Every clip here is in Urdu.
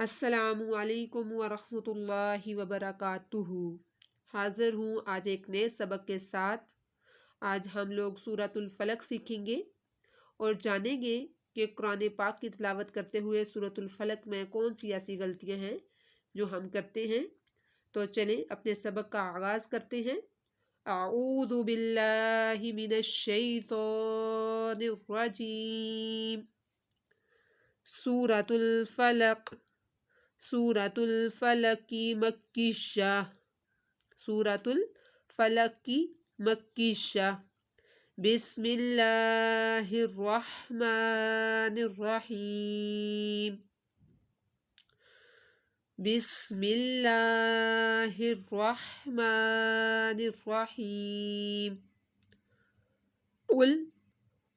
السلام علیکم ورحمۃ اللہ وبرکاتہ۔ حاضر ہوں آج ایک نئے سبق کے ساتھ۔ آج ہم لوگ سورۃ الفلق سیکھیں گے اور جانیں گے کہ قرآن پاک کی تلاوت کرتے ہوئے سورۃ الفلق میں کون سی ایسی غلطیاں ہیں جو ہم کرتے ہیں۔ تو چلیں اپنے سبق کا آغاز کرتے ہیں۔ اعوذ باللہ من الشیطان الرجیم۔ سورۃ الفلق سورۃ الفلق کی مکی شہ، سورۃ الفلق کی مکی شہ۔ بسم اللہ الرحمن الرحیم۔ بسم اللہ الرحمن الرحیم۔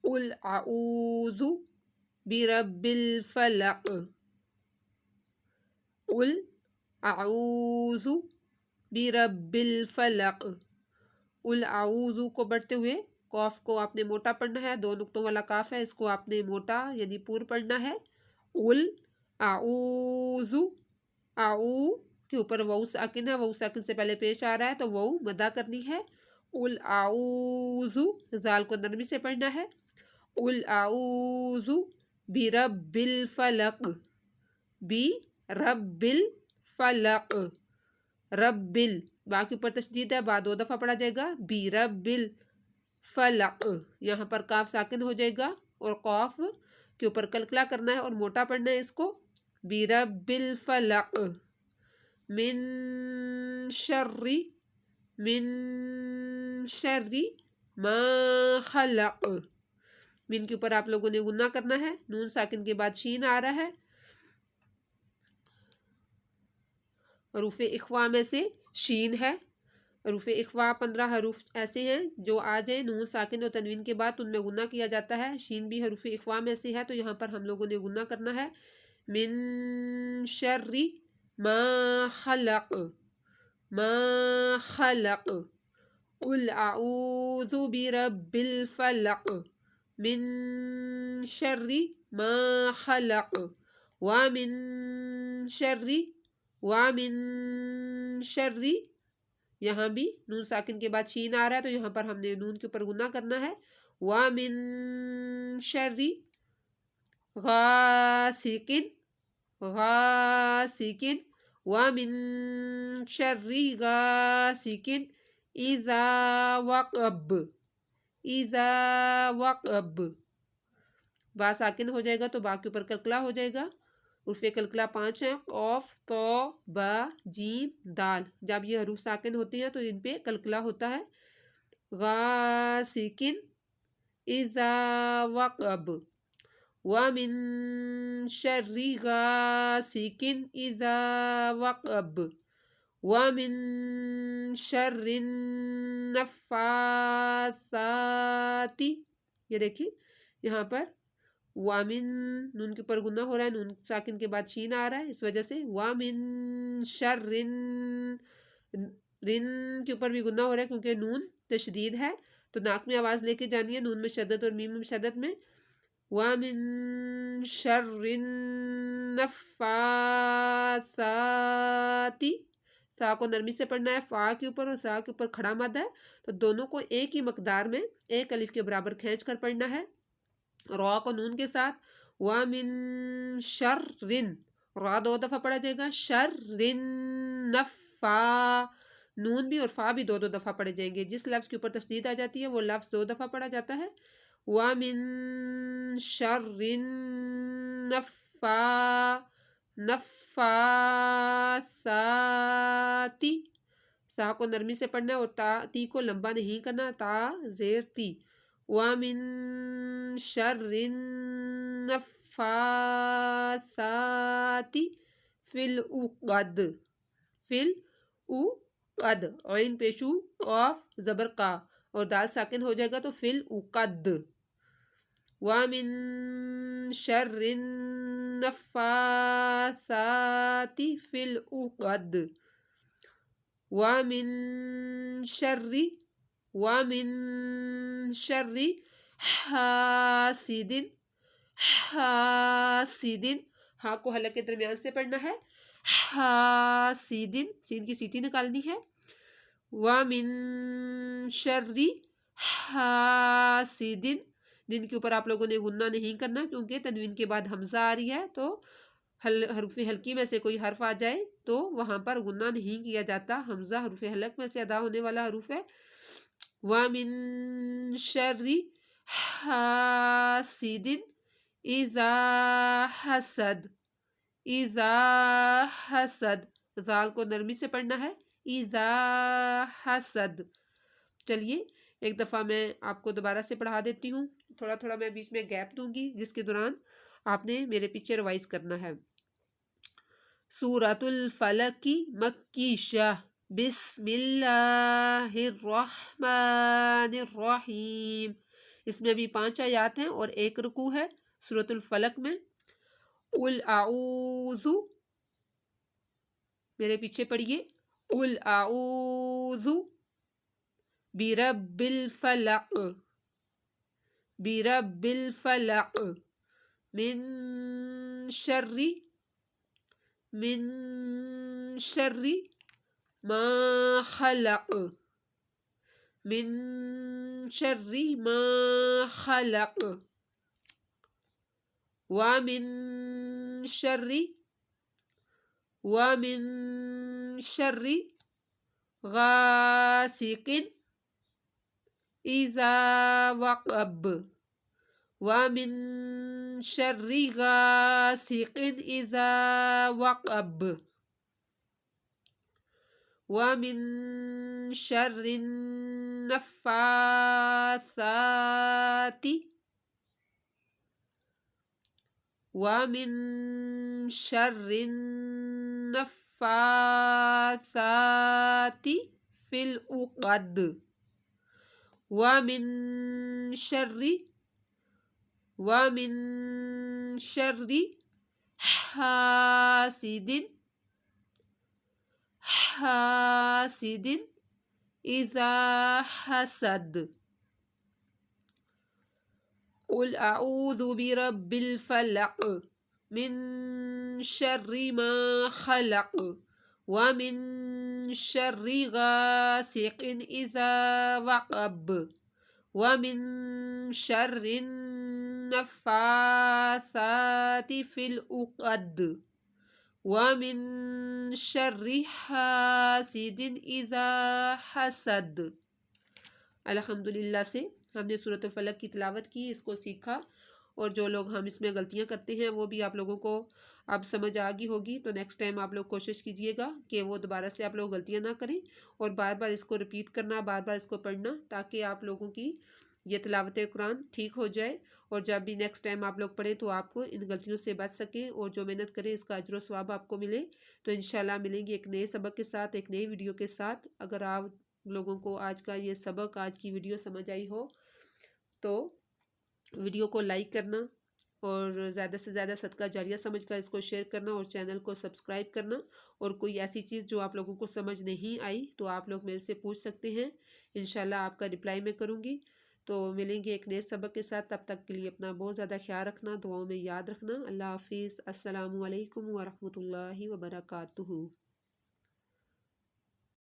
قل اعوذ برب الفلق۔ قل اعوذ برب الفلق۔ قل اعوذ کو پڑھتے ہوئے قاف کو آپ نے موٹا پڑھنا ہے، دو نقطوں والا قاف ہے، اس کو آپ نے موٹا یعنی پور پڑھنا ہے۔ قل اعوذ، اعو کے اوپر واو ساکن ہے، واو ساکن سے پہلے پیش آ رہا ہے تو واو مدہ کرنی ہے۔ قل اعوذ، زال کو نرمی سے پڑھنا ہے۔ قل اعوذ برب الفلق، برب الفلق، رب با کے اوپر تشدید ہے، با دو دفعہ پڑھا جائے گا۔ برب الفلق، یہاں پر کاف ساکن ہو جائے گا اور قاف کے اوپر کلکلا کرنا ہے اور موٹا پڑھنا ہے اس کو۔ برب الفلق، من شر، من شر ما خلق۔ من کے اوپر آپ لوگوں نے غنہ کرنا ہے، نون ساکن کے بعد شین آ رہا ہے۔ حروف اخوا میں سے شین ہے۔ حروف اخوا 15 حروف ایسے ہیں جو آ جائیں نون ساکن اور تنوین کے بعد ان میں غنہ کیا جاتا ہے۔ شین بھی حروف اخوا میں سے ہے تو یہاں پر ہم لوگوں نے غنہ کرنا ہے۔ من شر ما خلق، ما خلق۔ قل اعوذ برب الفلق من شر ما خلق ومن شر، ومن شر، یہاں بھی نون ساکن کے بعد شین آ رہا ہے تو یہاں پر ہم نے نون کے اوپر غنہ کرنا ہے۔ ومن شر غاسق، غاسق، ومن شر غاسق اذا وقب، اذا وقب۔ با ساکن ہو جائے گا تو با کے اوپر کلکلا ہو جائے گا۔ حروف کلکلا 5 ہیں، قاف، تو، با، جیم، دال۔ جب یہ حروف ساکن ہوتے ہیں تو ان پہ کلکلا ہوتا ہے۔ غاسق اذا وقب، ومن شر غاسق اذا وقب، ومن شر النفاثات۔ یہ دیکھیں یہاں پر وامن نون کے اوپر غنہ ہو رہا ہے، نون ساکن کے بعد شین آ رہا ہے، اس وجہ سے وامن شر، رن کے اوپر بھی غنہ ہو رہا ہے کیونکہ نون تشدید ہے تو ناک میں آواز لے کے جانی ہے، نون میں شدت اور میم میں شدت میں۔ وامن شر النفاثات، سا کو نرمی سے پڑھنا ہے، فا کے اوپر اور سا کے اوپر کھڑا مد ہے تو دونوں کو ایک ہی مقدار میں ایک الف کے برابر کھینچ کر پڑھنا ہے۔ را کو نون کے ساتھ، وَمِن شَرٍ، را دو دفعہ پڑھا جائے گا، شَرٍ نفا، نون بھی اور فا بھی دو دفعہ پڑھے جائیں گے۔ جس لفظ کے اوپر تشدید آ جاتی ہے وہ لفظ دو دفعہ پڑھا جاتا ہے۔ وَمِن شَرٍ نفاثات، سا کو نرمی سے پڑھنا ہے اور تی کو لمبا نہیں کرنا، تا زیر تی۔ وَمِن شَرِّ النَّفَّاثَاتِ فِي الْعُقَدِ، فِي الْعُقَدِ، عین پیشو، قاف زبر قا اور دال ساکن ہو جائے گا تو فِي الْعُقَدِ۔ وَمِن شَرِّ النَّفَّاثَاتِ فِي الْعُقَدِ، وَمِن شَرِّ حاسد، حاسد، ہاں کو حلق کے درمیان سے پڑھنا ہے. حاسدن سین کی سیٹی نکالنی ہے. وَمِن شَرِّ حاسدن دن کے اوپر آپ لوگوں نے غنہ نہیں کرنا کیونکہ تنوین کے بعد حمزہ آ رہی ہے تو حروف حلقی میں سے کوئی حرف آ جائے تو وہاں پر غنہ نہیں کیا جاتا. حمزہ حروف حلق میں سے ادا ہونے والا حروف ہے. وَمِن شَرِّ حاسد اذا حسد. اذا حسد ذال کو نرمی سے پڑھنا ہے. اذا حسد. چلیے ایک دفعہ میں آپ کو دوبارہ سے پڑھا دیتی ہوں. تھوڑا تھوڑا میں بیچ میں گیپ دوں گی جس کے دوران آپ نے میرے پیچھے ریوائز کرنا ہے. سورۃ الفلق مکیہ بسم اللہ الرحمن الرحیم. اس میں بھی 5 آیات ہیں اور 1 رکوع ہے سورۃ الفلق میں. قل اعوذ میرے پیچھے پڑھیے. قل اعوذ برب الفلق برب الفلق من شر ما خلق من شر ما خلق ومن شر غاسق اذا وقب ومن شر غاسق اذا وقب ومن شر النفاثات ومن شر النفاثات في العقد ومن شر حاسد اذا حسد. قل اعوذ برب الفلق من شر ما خلق ومن شر غاسق اذا وقب ومن شر النفاثات في العقد ومن شر حاسد اذا حسد. الحمدللہ سے ہم نے سورۃ الفلق کی تلاوت کی، اس کو سیکھا، اور جو لوگ ہم اس میں غلطیاں کرتے ہیں وہ بھی آپ لوگوں کو اب سمجھ آ گئی ہوگی. تو نیکسٹ ٹائم آپ لوگ کوشش کیجئے گا کہ وہ دوبارہ سے آپ لوگ غلطیاں نہ کریں اور بار بار اس کو ریپیٹ کرنا، بار بار اس کو پڑھنا تاکہ آپ لوگوں کی یہ تلاوت قرآن ٹھیک ہو جائے اور جب بھی نیکسٹ ٹائم آپ لوگ پڑھیں تو آپ کو ان غلطیوں سے بچ سکیں اور جو محنت کریں اس کا اجر و ثواب آپ کو ملے. تو انشاءاللہ ملیں گے ایک نئے سبق کے ساتھ، ایک نئی ویڈیو کے ساتھ. اگر آپ لوگوں کو آج کا یہ سبق، آج کی ویڈیو سمجھ آئی ہو تو ویڈیو کو لائک کرنا اور زیادہ سے زیادہ صدقہ جاریہ سمجھ کر اس کو شیئر کرنا اور چینل کو سبسکرائب کرنا. اور کوئی ایسی چیز جو آپ لوگوں کو سمجھ نہیں آئی تو آپ لوگ میرے سے پوچھ سکتے ہیں، انشاءاللہ آپ کا رپلائی میں کروں گی. تو ملیں گے ایک نئے سبق کے ساتھ، تب تک کے لیے اپنا بہت زیادہ خیال رکھنا، دعاؤں میں یاد رکھنا. اللہ حافظ. السلام علیکم ورحمۃ اللہ وبرکاتہ.